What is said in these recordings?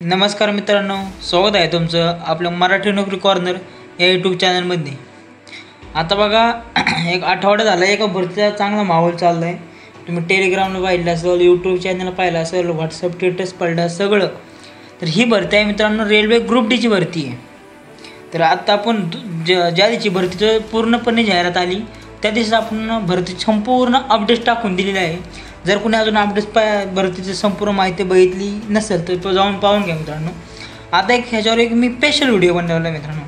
नमस्कार मित्रांनो, स्वागत आहे तुमचं आपलं मराठी नोकरी कॉर्नर या यूट्यूब चॅनलमध्ये। आता बघा एक आठवडा झाला एका भरतीचा चांगला माहोल चालला आहे। तुम्ही टेलिग्रामला पाहिलं असेल, यूट्यूब चॅनल पाहिलं असेल, व्हॉट्सअप स्टेटस पाहिलं सगळं। तर ही भरती आहे मित्रांनो रेल्वे ग्रुप डी ची भरती आहे। तर आता आपण ज्या दिवशी भरतीचं पूर्णपणे जाहिरात आली त्या दिवशी आपण भरती संपूर्ण अपडेट टाकून दिलेली आहे। जर कोणी अजून अपडेट भरतीची संपूर्ण माहिती बघितली नसेल तर तो जाऊन पाहून घ्या मित्रांनो। आता ह्याच्यावर एक मी स्पेशल व्हिडिओ बनवला मित्रांनो।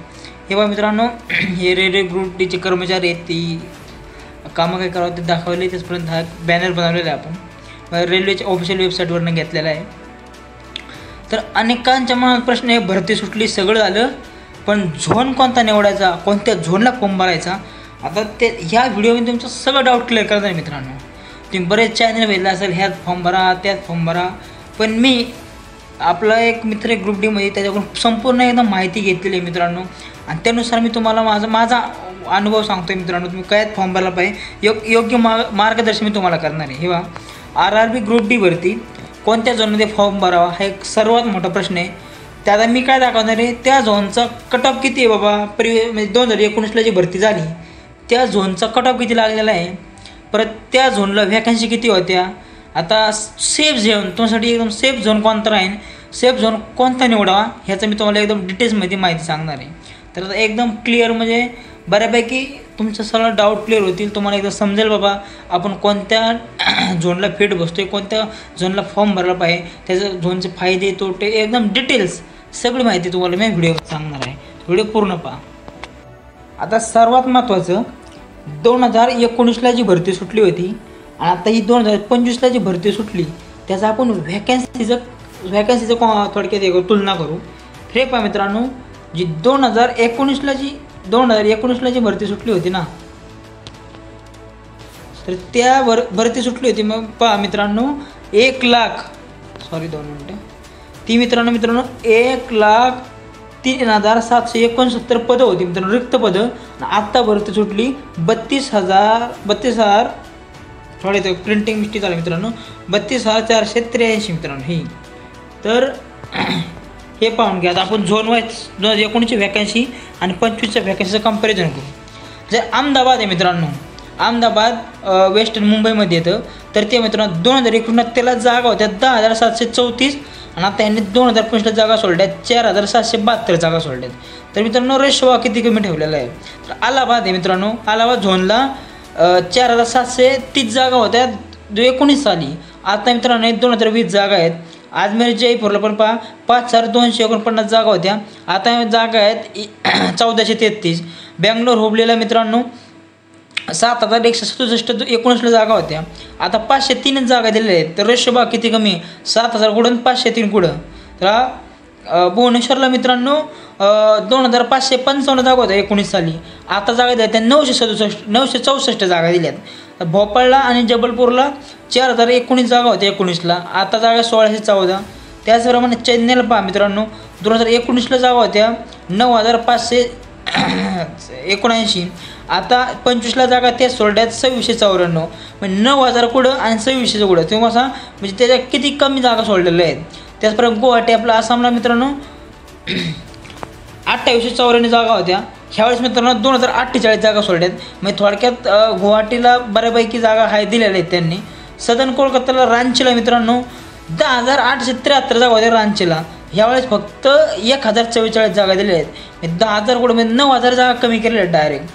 हे बघा मित्रांनो, हे रेल्वे ग्रुप डीचे कर्मचारी आहेत, ती कामं काय करावं ते दाखवले, त्याचपर्यंत हा बॅनर बनवलेला आहे आपण रेल्वेच्या ऑफिशियल वेबसाईटवरनं घेतलेला आहे। तर अनेकांच्या मनात प्रश्न आहे, भरती सुटली सगळं झालं पण झोन कोणता निवडायचा, कोणत्या झोनला फॉर्म भरायचा। आता ते ह्या व्हिडिओमध्ये तुमचं सगळं डाऊट क्लिअर करणार आहे मित्रांनो। तुम्ही बरेच चॅनल बघितलं असेल, ह्यात फॉर्म भरा त्यात फॉर्म भरा, पण मी आपला एक मित्र ग्रुप डीमध्ये त्याच्याकडून संपूर्ण एकदम माहिती घेतलेली आहे मित्रांनो। आणि त्यानुसार मी तुम्हाला माझा अनुभव सांगतो आहे मित्रांनो। तुम्ही काय फॉर्म भरला पाहिजे योग्य मार्गदर्शन मी तुम्हाला करणार आहे। हे बघा, RRB ग्रुप डी भरती कोणत्या झोनमध्ये फॉर्म भरावा हा एक सर्वात मोठा प्रश्न आहे। त्याला मी काय दाखवणार आहे, त्या झोनचा कट ऑफ किती आहे बाबा। म्हणजे 2019ला जी भरती झाली त्या झोनचा कट ऑफ किती लागलेला आहे, परत त्या झोनला व्हॅकन्सी किती होत्या। आता सेफ झोन तुमच्यासाठी एकदम सेफ झोन कोणता राहील, सेफ झोन कोणता निवडावा ह्याचं मी तुम्हाला एकदम डिटेल्समध्ये माहिती सांगणार आहे। तर आता एकदम क्लिअर म्हणजे बऱ्यापैकी तुमचं सगळं डाऊट क्लिअर होतील, तुम्हाला एकदा समजेल बाबा आपण कोणत्या झोनला फिट बसतोय, कोणत्या झोनला फॉर्म भरला पाहिजे, त्याचं झोनचे फायदे तोटे एकदम डिटेल्स सगळी माहिती तुम्हाला मी व्हिडिओ सांगणार आहे। व्हिडिओ पूर्ण पहा। आता सर्वात महत्त्वाचं 2019ला जी भरती सुटली होती आणि आता ही 2025ला जी भरती सुटली त्याचं आपण व्हॅकन्सीचं थोडक्यात एक तुलना करू। हे पहा मित्रांनो, जी 2019ला जी भरती सुटली होती ना, तर त्या भरती सुटली होती मग पहा मित्रांनो 1,00,000 ती मित्रांनो 1,03,769 पदं होती मित्रांनो, रिक्त पदं। आत्ता भरती सुटली 32,000 थोडे ते प्रिंटिंग मिस्टेक झाली मित्रांनो, 32,483 मित्रांनो ही। तर हे पाहून घ्या। आता आपण झोन वाईज 2019ची व्हॅकन्सी आणि 25च्या व्हॅकन्सीचं कंपॅरिझन करू। जर अहमदाबाद आहे मित्रांनो, अहमदाबाद वेस्टर्न मुंबईमध्ये येतं, तर ते मित्रांनो 2019 त्याला जागा होत्या 10,734 आणि आता यांनी 2025ला जागा सोडल्या 4,772 जागा सोडल्यात। तर मित्रांनो रेशो किती कमी ठेवलेला आहे। तर अलाहाबाद आहे मित्रांनो, अलाहाबाद झोनला 4,730 जागा होत्या 2019 साली, आता मित्रांनो 2020 जागा आहेत। अजमेर जयपूरला पण पहा 5,249 जागा होत्या, आता जागा आहेत 1,433। बँगलोर हुबलीला मित्रांनो 7,167 19ला जागा होत्या, आता 503 जागा दिलेल्या आहेत। तर रेशो किती कमी, 7,000 कुठं 503 कुठं। तर भुवनेश्वरला मित्रांनो 2,555 जागा होत्या 19 साली, आता जागा दिल्या त्या 964 जागा दिल्यात। भोपाळला आणि जबलपूरला 4,019 जागा होत्या 19ला, आता जागा 1,614। त्याचप्रमाणे चेन्नईला पहा मित्रांनो 2019ला जागा होत्या 9,579, आता 25ला जागा त्या सोडल्यात 2,694। म्हणजे 9,000 कुठं आणि 2,600 कुठं, तेव्हा असा म्हणजे त्याच्या किती कमी जागा सोडलेल्या आहेत। त्याचप्रमाणे गुवाहाटी आपला आसामला मित्रांनो 2,894 जागा होत्या, ह्यावेळेस मित्रांनो 2,048 जागा सोडल्यात। म्हणजे थोडक्यात गुवाहाटीला बऱ्यापैकी जागा हाय दिलेल्या आहेत त्यांनी। सदर्न कोलकाताला रांचीला मित्रांनो 10,873 जागा होत्या रांचीला, ह्यावेळेस फक्त 1,044 जागा दिलेल्या आहेत। म्हणजे 10,000 कुठं म्हणजे 9,000 जागा कमी केलेल्या आहेत डायरेक्ट।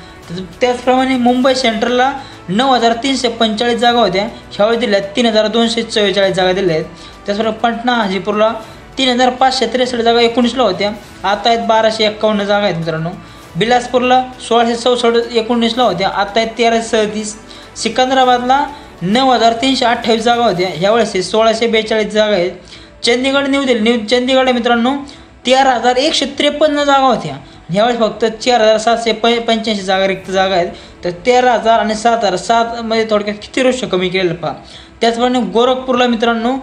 त्याचप्रमाणे मुंबई सेंट्रलला 9,345 जागा होत्या, ह्यावेळेस दिल्यात 3,244 जागा दिल्या आहेत। त्याचप्रमाणे पटना हाजीपूरला 3,563 जागा 19ला होत्या, आता आहेत 1,251 जागा आहेत मित्रांनो। बिलासपूरला 1,664 19ला होत्या, आता आहेत 1,337। सिकंदराबादला 9,328 जागा होत्या, ह्यावेळेस 1,642 जागा आहेत। चंदीगड चंदीगड मित्रांनो 13,153 जागा होत्या, ह्यावेळेस फक्त 4,785 जागा रिक्त जागा आहेत। तर 13,000 आणि 7,007 मध्ये थोडक्यात किती रेशो कमी केलेलं पहा। त्याचप्रमाणे गोरखपूरला मित्रांनो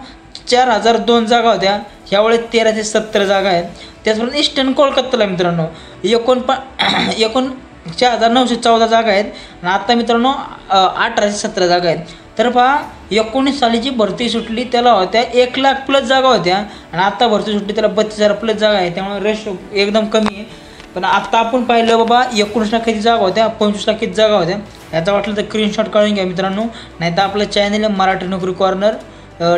4,002 जागा होत्या, ह्यावेळेस 1,370 जागा आहेत। त्याचप्रमाणे ईस्टर्न कोलकाताला मित्रांनो 4,914 जागा आहेत आणि आता मित्रांनो 1,817 जागा आहेत। तर पहा 19 सालीची भरती सुटली त्याला होत्या 1,00,000+ जागा होत्या आणि आता भरती सुटली त्याला 32,000+ जागा आहे, त्यामुळे रेशो एकदम कमी आहे. पण आता आपण पाहिलं बाबा 19% जागा होत्या, 25% जागा होत्या. याचा वाटलं तर स्क्रीनशॉट काढून घ्या मित्रांनो, नाही तर आपलं चॅनल आहे मराठी नोकरी कॉर्नर,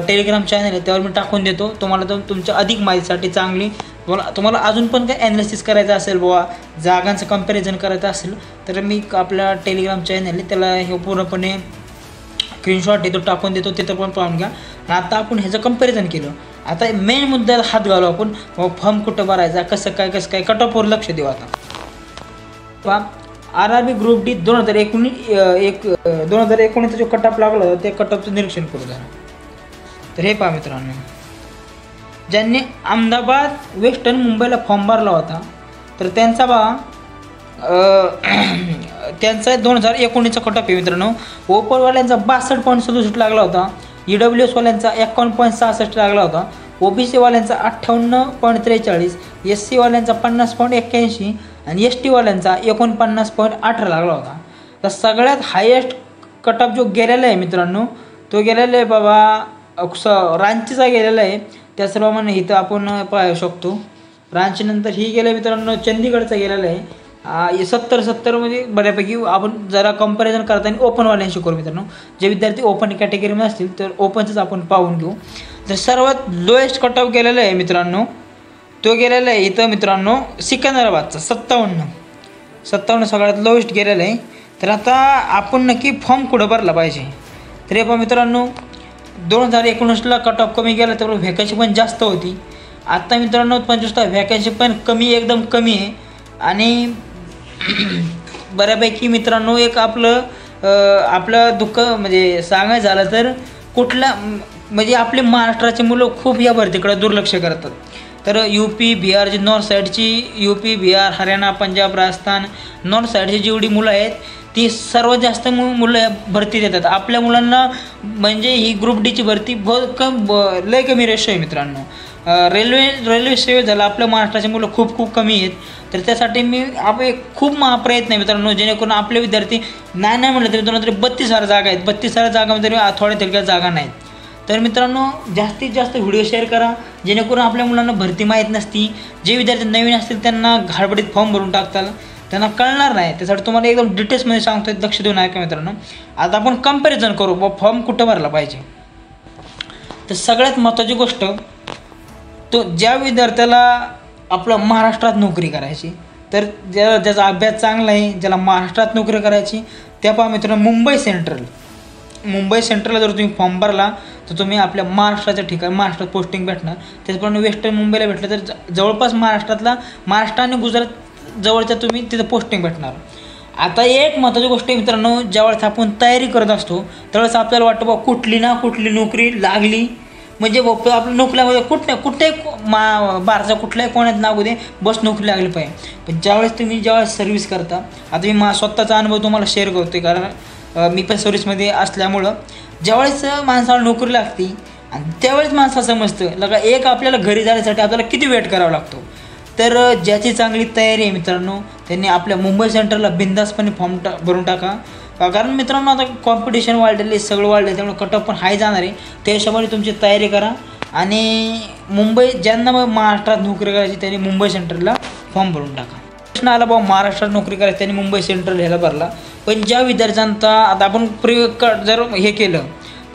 टेलिग्राम चॅनल आहे, त्यावर मी टाकून देतो तुम्हाला. तर तुमच्या अधिक माहितीसाठी चांगली तुम्हाला अजून पण काय ॲनालिसिस करायचं असेल बाबा, जागांचं कंपॅरिझन करायचं असेल तर मी आपल्या टेलिग्राम चॅनल आहे त्याला हे पूर्णपणे स्क्रीनशॉट देतो, टाकून देतो, तिथं पण पाहून घ्या. आणि आता आपण ह्याचं कंपॅरिझन केलं. आता मेन मुद्द्याला हात घालू आपण, फॉर्म कुठं भरायचा, कसं काय कट ऑफवर लक्ष देऊ. आता पहा RRB ग्रुप डी 2019 जो कट ऑफ लागला होता ते कट ऑफचं निरीक्षण करू जरा. तर हे पहा मित्रांनो, ज्यांनी अहमदाबाद वेस्टर्न मुंबईला फॉर्म भरला होता तर त्यांचा पहा त्यांचा 2019चा कट ऑफ आहे मित्रांनो. ओपनवाल्यांचा 62.67 लागला होता, EWS वाल्यांचा 51.66 लागला होता, OBC वाल्यांचा 58.43, SC वाल्यांचा 50.81 आणि ST वाल्यांचा 49.18 लागला होता. तर सगळ्यात हायेस्ट कट ऑफ जो गेलेला आहे मित्रांनो तो गेलेला आहे बाबा रांचीचा गेलेला आहे. त्याचप्रमाणे इथं आपण पाहू शकतो रांचीनंतर ही गेलं मित्रांनो चंदीगडचा गेलेला आहे. 70 म्हणजे बऱ्यापैकी आपण जरा कंपॅरिझन करताना ओपनवाल्यांशी करू मित्रांनो. जे विद्यार्थी ओपन कॅटेगरीमध्ये असतील तर ओपनचंच आपण पाहून घेऊ. तर सर्वात लोएस्ट कट ऑफ गेलेला आहे मित्रांनो तो गेलेला आहे इथं मित्रांनो सिकंदराबादचा 57 सगळ्यात लोएस्ट गेलेला आहे. तर आता आपण नक्की फॉर्म कुठं भरला पाहिजे. तर हे पहा मित्रांनो 2019ला कट ऑफ कमी गेला तर व्हॅकन्सी पण जास्त होती. आत्ता मित्रांनो 25 व्हॅकन्सी पण एकदम कमी आहे. आणि बऱ्यापैकी मित्रांनो एक आपलं दुःख म्हणजे सांगायचं झालं तर म्हणजे आपले महाराष्ट्राचे मुलं खूप या भरतीकडे दुर्लक्ष करतात. तर UP बिहार जी नॉर्थ साईडची UP बिहार हरियाणा पंजाब राजस्थान नॉर्थ साईडची जेवढी मुलं आहेत ती सर्वात जास्त मुलं भरती देतात. आपल्या मुलांना म्हणजे ही ग्रुप डीची भरती लय कमी रेशो आहे मित्रांनो. रेल्वे सेवेत झालं आपल्या महाराष्ट्राचे मुलं खूप कमी आहेत. तर त्यासाठी मी खूप प्रयत्न आहे मित्रांनो जेणेकरून आपले विद्यार्थी नाही म्हटलं तरी 32,000 जागा आहेत. 32,000 जागामध्ये थोड्या थोड्या जागा नाहीत. तर मित्रांनो जास्तीत जास्त व्हिडिओ शेअर करा जेणेकरून आपल्या मुलांना भरती माहीत नसती. जे विद्यार्थी नवीन असतील त्यांना घाडबडीत फॉर्म भरून टाकतात, त्यांना कळणार नाही. त्यासाठी तुम्हाला एकदम डिटेल्समध्ये सांगतोय, लक्ष देऊन ऐका मित्रांनो. आता आपण कंपॅरिझन करू फॉर्म कुठं भरला पाहिजे. तर सगळ्यात महत्त्वाची गोष्ट तो ज्या विद्यार्थ्याला आपलं महाराष्ट्रात नोकरी करायची तर ज्याचा अभ्यास चांगला आहे ज्याला महाराष्ट्रात नोकरी करायची त्या पहा मित्रांनो मुंबई सेंट्रलला जर तुम्ही फॉर्म भरला तर तुम्ही आपल्या महाराष्ट्राच्या ठिकाणी महाराष्ट्रात पोस्टिंग भेटणार. त्याचप्रमाणे वेस्टर्न मुंबईला भेटलं तर जवळपास महाराष्ट्र आणि गुजरात जवळच्या तुम्ही तिथं पोस्टिंग भेटणार. आता एक महत्त्वाची गोष्ट आहे मित्रांनो, ज्यावेळेस आपण तयारी करत असतो त्यावेळेस आपल्याला वाटतं बा कुठली नोकरी लागली म्हणजे आपल्या नोकरीमध्ये कुठे भारताच्या कुठल्याही कोणात लागू दे बस नोकरी लागली पाहिजे. पण ज्यावेळेस सर्व्हिस करता, आता मी स्वतःचा अनुभव तुम्हाला शेअर करतो कारण मी पण सर्व्हिसमध्ये असल्यामुळं ज्यावेळेस माणसाला नोकरी लागते आणि त्यावेळेस माणसाला समजतं लगा एक आपल्याला घरी जाण्यासाठी आपल्याला किती वेट करावा लागतो. तर ज्याची चांगली तयारी आहे मित्रांनो त्यांनी आपल्या मुंबई सेंट्रलला बिंदासपणे फॉर्म भरून टाका. कारण मित्रांनो आता कॉम्पिटिशन वाढलेली सगळं वाढलं त्यामुळे कट ऑफ पण हाय जाणार आहे. त्या हिशोबाने तुमची तयारी करा आणि ज्यांना महाराष्ट्रात नोकरी करायची त्यांनी मुंबई सेंट्रलला फॉर्म भरून टाका. प्रश्न आला बाबा महाराष्ट्रात नोकरी करायची त्यांनी मुंबई सेंट्रल ह्याला भरला. पण ज्या विद्यार्थ्यांचा आता आपण जर हे केलं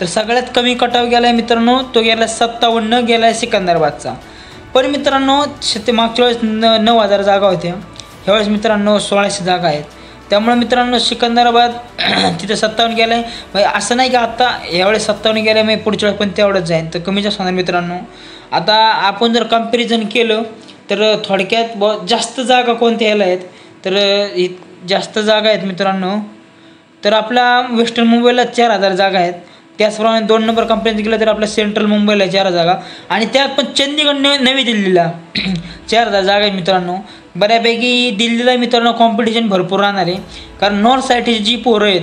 तर सगळ्यात कमी कट ऑफ गेला आहे मित्रांनो तो गेला 57 गेला आहे सिकंदराबादचा. पण मित्रांनो ते मागच्या वेळेस 9,000 जागा होत्या, ह्यावेळेस मित्रांनो 1,600 जागा आहेत. त्यामुळे मित्रांनो सिकंदराबाद तिथे 57 गेला आहे. असं नाही की आता यावेळेस 57 गेलं आहे मग पुढच्या वेळेस पण तेवढंच जाईल तर कमी जास्त होणार मित्रांनो. आता आपण जर कंपॅरिझन केलं तर थोडक्यात जास्त जागा कोणत्या ह्याला आहेत तर जास्त जागा आहेत मित्रांनो. तर आपला वेस्टर्न मुंबईला 4,000 जागा आहेत. त्याचप्रमाणे 2 नंबर कंपॅरिझन केलं तर आपल्या सेंट्रल मुंबईला 4 जागा आणि त्यात पण चंदीगड नवी दिल्लीला 4,000 जागा आहेत मित्रांनो. बऱ्यापैकी दिल्लीला मित्रांनो कॉम्पिटिशन भरपूर राहणार आहे कारण नॉर्थ साईडची जी पोरं आहेत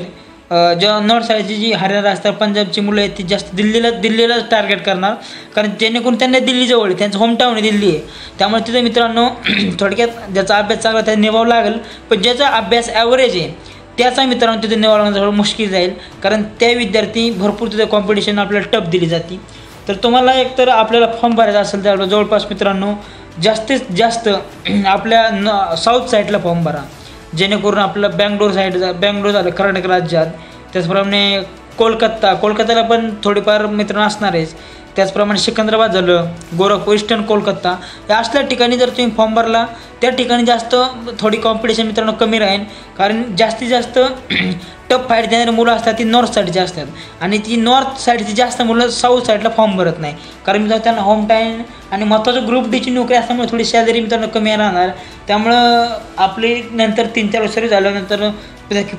ज्या नॉर्थ साईडची जी हरियाणा राजस्थान पंजाबची मुलं आहेत ती जास्त दिल्लीला टार्गेट करणार कारण जेणेकरून त्यांना दिल्लीजवळ आहे, त्यांचं होमटाऊन आहे दिल्ली आहे. त्यामुळे तिथे मित्रांनो थोडक्यात ज्याचा अभ्यास चांगला त्याला निभावं लागेल. पण ज्याचा अभ्यास ॲव्हरेज आहे त्याचा मित्रांनो तिथे निवडणं थोडं मुश्किल जाईल, कारण त्या विद्यार्थी भरपूर तिथे कॉम्पिटिशन आपल्याला टफ दिली जाते. तर तुम्हाला एकतर आपल्याला फॉर्म भरायचा असेल तर जवळपास मित्रांनो जास्तीत जास्त आपल्या साऊथ साईडला फॉर्म भरा, जेणेकरून आपलं बँगलोर झालं कर्नाटक राज्यात, त्याचप्रमाणे कोलकात्याला पण थोडीफार मित्रांनो असणारच, त्याचप्रमाणे सिकंदराबाद झालं, गोरखपूर, ईस्टर्न कोलकाता या असल्या ठिकाणी जर तुम्ही फॉर्म भरला त्या ठिकाणी जास्त थोडी कॉम्पिटिशन मित्रांनो कमी राहील, कारण जास्तीत जास्त टफ फाईट देणारी मुलं असतात ती नॉर्थ साईडची असतात, आणि ती नॉर्थ साईडची जास्त मुलं साऊथ साईडला फॉर्म भरत नाही, कारण मित्रांनो त्यांना होम टाईम आणि महत्त्वाचं ग्रुप डीची नोकरी असल्यामुळे थोडी सॅलरी मित्रांनो कमी राहणार. त्यामुळं आपली नंतर 3-4 वर्ष झाल्यानंतर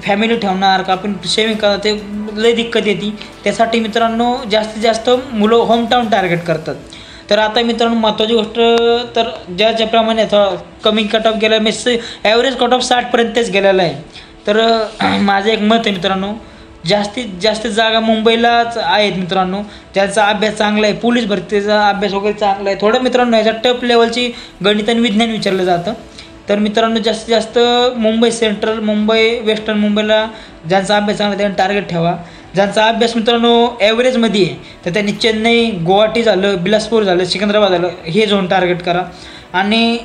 फॅमिली ठेवणार का आपण सेविंग करा ते लई दिक्कत येते. त्यासाठी मित्रांनो जास्तीत जास्त मुलं होमटाऊन टार्गेट करतात. तर आता मित्रांनो महत्त्वाची गोष्ट, तर ज्याप्रमाणे आता कमी कट ऑफ गेला, ॲव्हरेज कट ऑफ 60पर्यंतच गेलेला आहे. तर माझं एक मत आहे मित्रांनो, जास्तीत जास्त जागा मुंबईलाच आहेत मित्रांनो, ज्यांचा अभ्यास चांगला आहे, पोलीस भरतीचा अभ्यास वगैरे चांगला आहे. थोडं मित्रांनो ह्याच्या टफ लेवलची गणित आणि विज्ञान विचारलं जातं. तर मित्रांनो जास्तीत जास्त मुंबई सेंट्रल, मुंबई वेस्टर्न मुंबईला ज्यांचा अभ्यास चांगला त्यांनी टार्गेट ठेवा. ज्यांचा अभ्यास मित्रांनो ॲव्हरेजमध्ये आहे तर त्यांनी चेन्नई, गुवाहाटी झालं, बिलासपूर झालं, सिकंदराबाद झालं हे झोन टार्गेट करा. आणि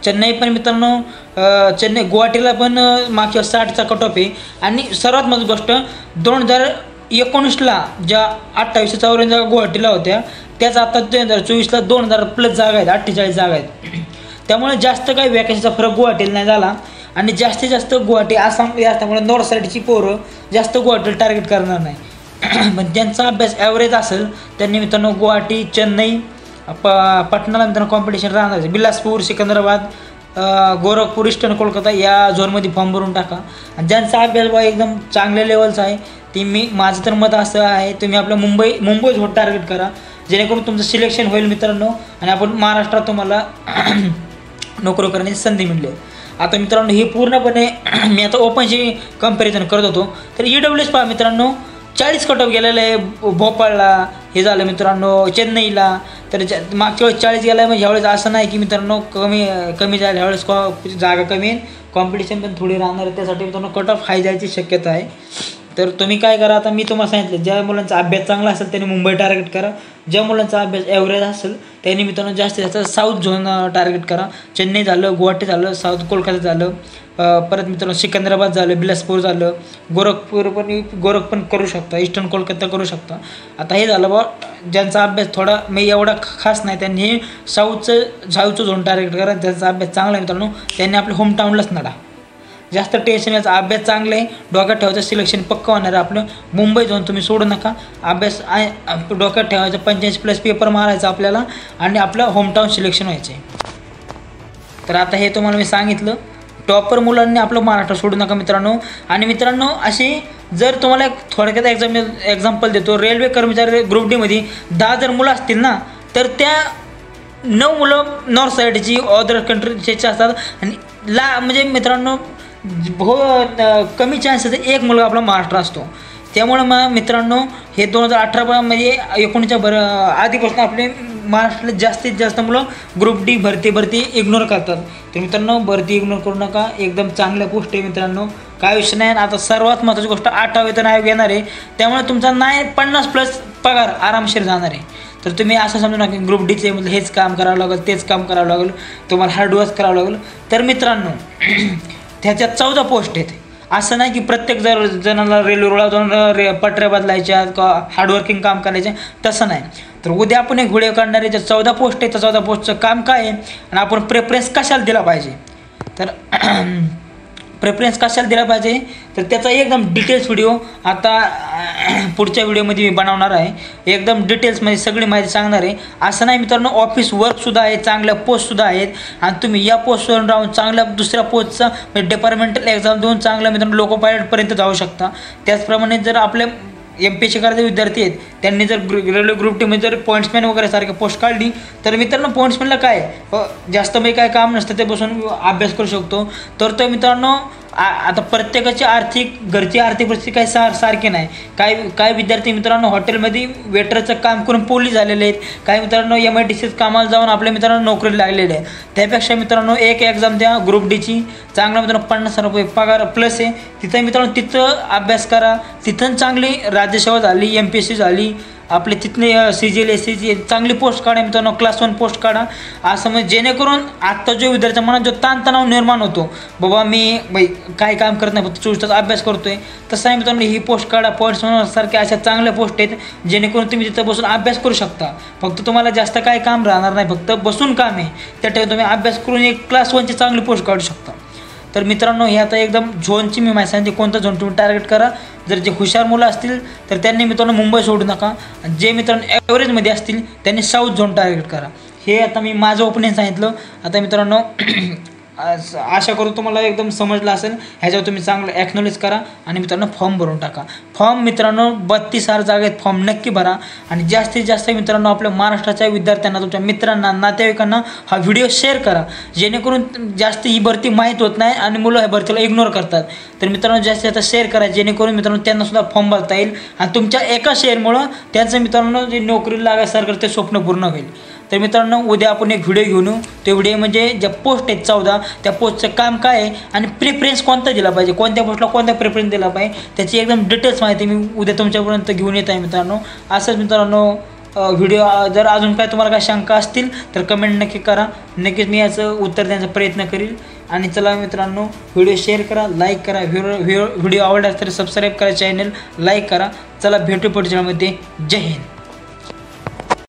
चेन्नई पण मित्रांनो गुवाहाटीला पण मागच्या 60चा कट ऑफ आहे. आणि सर्वात महत्त्वाची गोष्ट, 2019ला ज्या 2854 जागा गुवाहाटीला होत्या त्याच आता 2024ला 2000+ जागा आहेत, 48 जागा आहेत. त्यामुळे जास्त काही वॅकन्सीचा फरक गुवाहाटीला नाही झाला. आणि जास्तीत जास्त गुवाहाटी, आसाम या असल्यामुळे नॉर्थ साईडची पोरं जास्त गुवाहाटीला टार्गेट करणार नाही. पण ज्यांचा अभ्यास ॲव्हरेज असेल त्यांनी मित्रांनो गुवाहाटी, चेन्नई, पटणाला मित्रांनो कॉम्पिटिशन राहणार. बिलासपूर, सिकंदराबाद, गोरखपूर, ईस्टर्न कोलकाता या झोनमध्ये फॉर्म भरून टाका. आणि ज्यांचा अभ्यास एकदम चांगल्या लेवलचा आहे ते माझं तर मत असं आहे, तुम्ही आपलं मुंबई झोन टार्गेट करा, जेणेकरून तुमचं सिलेक्शन होईल मित्रांनो, आणि आपण महाराष्ट्रात तुम्हाला नोकरी करण्याची संधी मिळेल. आता मित्रांनो हे पूर्णपणे मी आता ओपनशी कंपॅरिझन करत होतो. तर EWS पहा मित्रांनो 40 कट ऑफ गेलेलं आहे भोपाळला, हे झालं मित्रांनो चेन्नईला. तर मागच्या वेळेस 40 गेला आहे, म्हणजे ह्यावेळेस असं नाही की मित्रांनो कमी जाईल, ह्यावेळेस जागा कमी येईल, कॉम्पिटिशन पण थोडी राहणार आहे. त्यासाठी मित्रांनो कट ऑफ हाय जायची शक्यता आहे. तर तुम्ही काय करा, आता मी तुम्हाला सांगितलं, ज्या मुलांचा अभ्यास चांगला असेल त्यांनी मुंबई टार्गेट करा, ज्या मुलांचा अभ्यास ॲव्हरेज असेल त्यांनी मित्रांनो जास्तीत जास्त साऊथ झोन टार्गेट करा. चेन्नई झालं, गुवाहाटी झालं, साऊथ कोलकाता झालं, परत मित्रांनो सिकंदराबाद झालं, बिलासपूर झालं, गोरखपूर पण करू शकता, ईस्टर्न कोलकाता करू शकता. आता हे झालं बा ज्यांचा अभ्यास थोडा एवढा खास नाही त्यांनी साऊथचं झोन टार्गेट करा. ज्यांचा अभ्यास चांगला आहे मित्रांनो त्यांनी आपल्या होमटाऊनलाच नडा. जास्त टेन्शन याचा अभ्यास चांगला आहे, डोक्यात ठेवायचं सिलेक्शन पक्का होणार आहे आपलं. मुंबई जाऊन तुम्ही सोडू नका, अभ्यास डोक्यात ठेवायचं, 85+ पेपर मारायचा आपल्याला आणि आपलं होमटाऊन सिलेक्शन व्हायचं आहे. तर आता हे तुम्हाला मी सांगितलं, टॉपर मुलांनी आपलं महाराष्ट्र सोडू नका मित्रांनो. आणि मित्रांनो अशी जर तुम्हाला एक थोडक्यात एक्झाम्पल देतो, रेल्वे कर्मचारी ग्रुप डीमध्ये 10 जर मुलं असतील ना, तर त्या 9 मुलं नॉर्थ साईडची अदर कंट्रीचे असतात, आणि म्हणजे मित्रांनो कमी चान्सेस एक मुलगा आपला महाराष्ट्र असतो. त्यामुळे मग मित्रांनो हे 2018 म्हणजे 19च्या आधीपासून आपले महाराष्ट्राला जास्तीत जास्त मुलं ग्रुप डी भरती इग्नोर करतात. तर मित्रांनो भरती इग्नोर करू नका, एकदम चांगल्या गोष्ट आहे मित्रांनो, काय विषय नाही. आता सर्वात महत्त्वाची गोष्ट 8वा वेतन आयोग येणार आहे, त्यामुळे तुमचा 50+ पगार आरामशीर जाणार आहे. तर तुम्ही असं समजू नका की ग्रुप डीचे म्हणजे हेच काम करावं लागेल, तेच काम करावं लागेल, तुम्हाला हार्डवर्क करावं लागेल. तर मित्रांनो त्याच्यात 14 पोस्ट आहेत. असं नाही की प्रत्येक जणाला रेल्वेला जाऊन पटऱ्या बदलायच्या का हार्डवर्किंग काम करायचं, तसं नाही. तर उद्या आपण एक व्हिडिओ काढणार आहे, ज्या 14 पोस्ट आहे, त्या 14 पोस्टचं काम काय आहे आणि आपण प्रेफरन्स कशाला दिला पाहिजे. तर प्रेफरन्स कशाला दिला पाहिजे तर त्याचा एकदम डिटेल्स व्हिडिओ आता पुढच्या व्हिडिओमध्ये मी बनवणार आहे. एकदम डिटेल्समध्ये सगळी माहिती सांगणार आहे. असं नाही मित्रांनो, ऑफिस वर्कसुद्धा आहे, चांगल्या पोस्टसुद्धा आहेत, आणि तुम्ही या पोस्टवर राहून चांगल्या दुसऱ्या पोस्टचा म्हणजे डिपार्टमेंटल एक्झाम देऊन चांगल्या मित्रांनो लोको पायलटपर्यंत जाऊ शकता. त्याचप्रमाणे जर आपल्या MPSC करायचे विद्यार्थी आहेत त्यांनी जर रेल्वे ग्रुप टीमध्ये जर पॉईंट्समॅन वगैरे सारखे पोस्ट काढली तर मित्रांनो पॉईंट्समॅनला काय जास्त काही काय काम नसतं, ते बसून अभ्यास करू शकतो. तर तो मित्रांनो आता प्रत्येकाची घरची आर्थिक परिस्थिती काही सारखी नाही. काही विद्यार्थी मित्रांनो हॉटेलमध्ये वेटरचं काम करून पोलीस झालेले आहेत. काही मित्रांनो MIDCत कामाला जाऊन आपल्या मित्रांनो नोकरी लागलेली आहे. त्यापेक्षा मित्रांनो एक एक्झाम द्या ग्रुप डीची, चांगला मित्रांनो 50,000 रुपये पगार प्लस आहे. तिथं मित्रांनो तिथं अभ्यास करा. तिथं चांगली राज्यसेवा झाली, MPSC झाली, आपले तिथले CGL SCG चांगली पोस्ट काढा मित्रांनो, क्लास 1 पोस्ट काढा. असं म्हणजे जेणेकरून आत्ता जो विद्यार्थ्या मनात जो ताणतणाव निर्माण होतो, बाबा मी काय काम करत नाही फक्त 24 तास अभ्यास करतोय, तसं आहे मित्रांनो ही पोस्ट काढा. पॉईंट्स सारखे अशा चांगल्या पोस्ट आहेत जेणेकरून तुम्ही तिथं बसून अभ्यास करू शकता. फक्त तुम्हाला जास्त काय काम राहणार नाही, फक्त बसून काम आहे. त्या ठिकाणी तुम्ही अभ्यास करून एक क्लास 1ची चांगली पोस्ट काढू शकता. तर मित्रांनो हे आता एकदम झोनची मी माहिती सांगते, कोणता झोन तुम्ही टार्गेट करा. जर जे हुशार मुलं असतील तर त्यांनी मित्रांनो मुंबई सोडू नका. जे मित्रांनो ॲव्हरेजमध्ये असतील त्यांनी साऊथ झोन टार्गेट करा. हे आता मी माझं ओपिनियन सांगितलं. आता मित्रांनो आशा करू तुम्हाला एकदम समजलं असेल. ह्याच्यावर तुम्ही चांगलं ॲक्नॉलेज करा आणि मित्रांनो फॉर्म भरून टाका. फॉर्म मित्रांनो 32,000 जागा आहेत, फॉर्म नक्की भरा. आणि जास्तीत जास्त मित्रांनो आपल्या महाराष्ट्राच्या विद्यार्थ्यांना, तुमच्या मित्रांना, नातेवाईकांना हा व्हिडिओ शेअर करा, जेणेकरून जास्त ही भरती माहीत होत नाही आणि मुलं ह्या भरतीला इग्नोर करतात. तर मित्रांनो जास्तीत जास्त शेअर करा, जेणेकरून मित्रांनो त्यांनासुद्धा फॉर्म भरता येईल आणि तुमच्या एका शेअरमुळं त्यांचं मित्रांनो जे नोकरी लागायसारखं ते स्वप्न पूर्ण होईल. तर मित्रांनो उद्या आपण एक व्हिडिओ घेऊन येऊ. ते व्हिडिओ म्हणजे ज्या पोस्ट आहेत 14, त्या पोस्टचं काम काय आहे आणि प्रेफरन्स कोणता दिला पाहिजे, कोणत्या पोस्टला कोणता प्रेफरन्स दिला पाहिजे, त्याची एकदम डिटेल्स माहिती मी उद्या तुमच्यापर्यंत घेऊन येत आहे मित्रांनो. असंच मित्रांनो व्हिडिओ जर अजून काय तुम्हाला काय शंका असतील तर कमेंट नक्की करा. नक्कीच मी याचं उत्तर देण्याचा प्रयत्न करील. आणि चला मित्रांनो व्हिडिओ शेअर करा, लाईक करा. व्हिडिओ आवडला तर सबस्क्राईब करा, चॅनल लाईक करा. चला भेटू पुढच्या व्हिडिओमध्ये. जय हिंद.